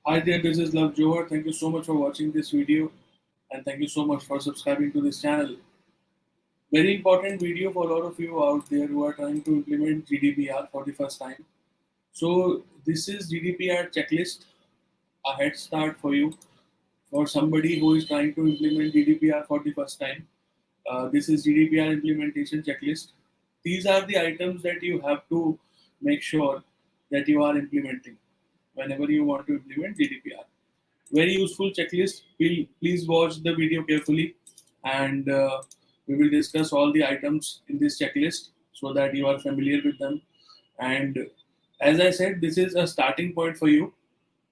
Hi there, this is Love Johar. Thank you so much for watching this video and thank you so much for subscribing to this channel. Very important video for a lot of you out there who are trying to implement GDPR for the first time. So this is GDPR checklist, a head start for you for somebody who is trying to implement GDPR for the first time. This is GDPR implementation checklist. These are the items that you have to make sure that you are implementing whenever you want to implement GDPR. Very useful checklist. Please watch the video carefully and we will discuss all the items in this checklist so that you are familiar with them. And as I said, this is a starting point for you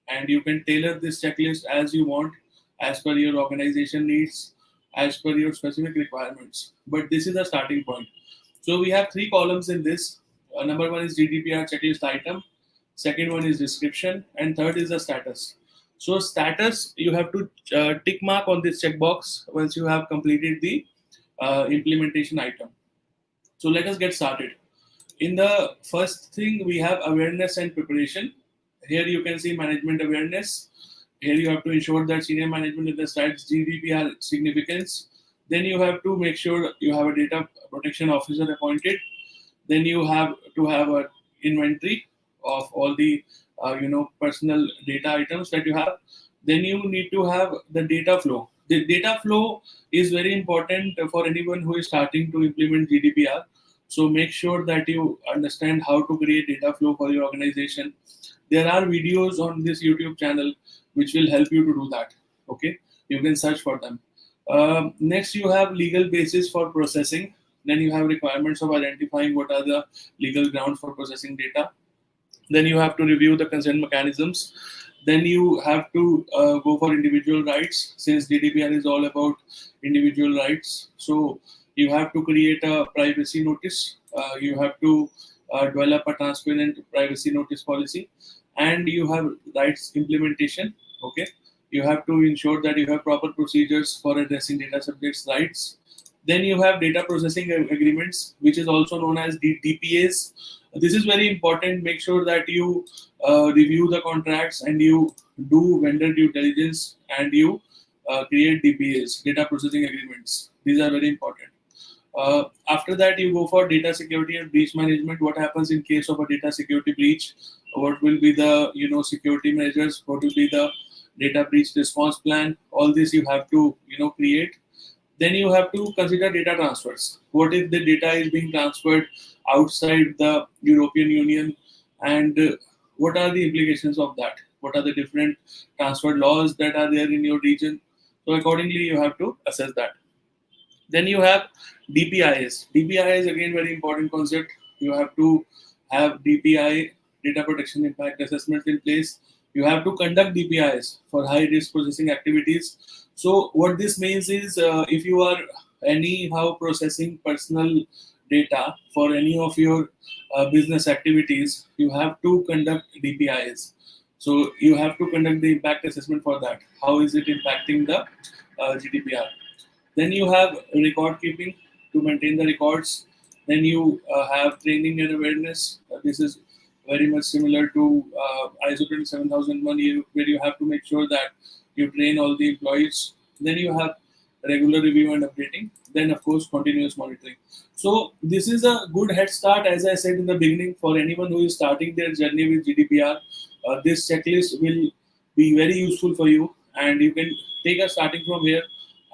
and you can tailor this checklist as you want, as per your organization needs, as per your specific requirements. But this is a starting point. So we have three columns in this. Number one is GDPR checklist item, second one is description, and third is the status. So status, you have to tick mark on this checkbox once you have completed the implementation item. So let us get started. In the first thing, we have awareness and preparation. Here you can see management awareness. Here you have to ensure that senior management understands GDPR significance. Then you have to make sure you have a data protection officer appointed. Then you have to have an inventory of all the personal data items that you have. Then you need to have the data flow. The data flow is very important for anyone who is starting to implement GDPR. So make sure that you understand how to create data flow for your organization. There are videos on this YouTube channel which will help you to do that. Okay, you can search for them. Next, you have legal basis for processing. Then you have requirements of identifying what are the legal grounds for processing data. Then you have to review the consent mechanisms. Then you have to go for individual rights, since GDPR is all about individual rights. So you have to create a privacy notice. You have to develop a transparent privacy notice policy, and you have rights implementation. Okay, you have to ensure that you have proper procedures for addressing data subjects' rights. Then you have data processing agreements, which is also known as DPAs. This is very important. Make sure that you review the contracts and you do vendor due diligence and you create DPAs, data processing agreements. These are very important. After that, you go for data security and breach management. What happens in case of a data security breach? What will be the security measures? What will be the data breach response plan? All this you have to create. Then you have to consider data transfers. What if the data is being transferred outside the European Union, and what are the implications of that? What are the different transfer laws that are there in your region? So accordingly, you have to assess that. Then you have DPIs. DPI is again very important concept. You have to have DPI, data protection impact assessment, in place. You have to conduct DPIs for high risk processing activities. So what this means is, if you are anyhow processing personal data for any of your business activities, you have to conduct DPIs. So you have to conduct the impact assessment for that. How is it impacting the GDPR? Then you have record keeping to maintain the records. Then you have training and awareness. This is very much similar to ISO 27001, where you have to make sure that you train all the employees. Then you have regular review and updating. Then, of course, continuous monitoring. So this is a good head start, as I said in the beginning, for anyone who is starting their journey with GDPR. This checklist will be very useful for you, and you can take a starting from here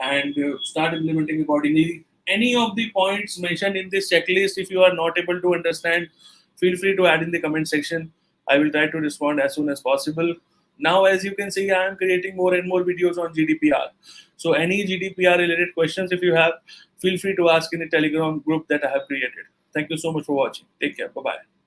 and start implementing accordingly. Any of the points mentioned in this checklist, if you are not able to understand, feel free to add in the comment section. I will try to respond as soon as possible. Now, as you can see, I am creating more and more videos on GDPR. So any GDPR related questions, if you have, feel free to ask in the Telegram group that I have created. Thank you so much for watching. Take care. Bye-bye.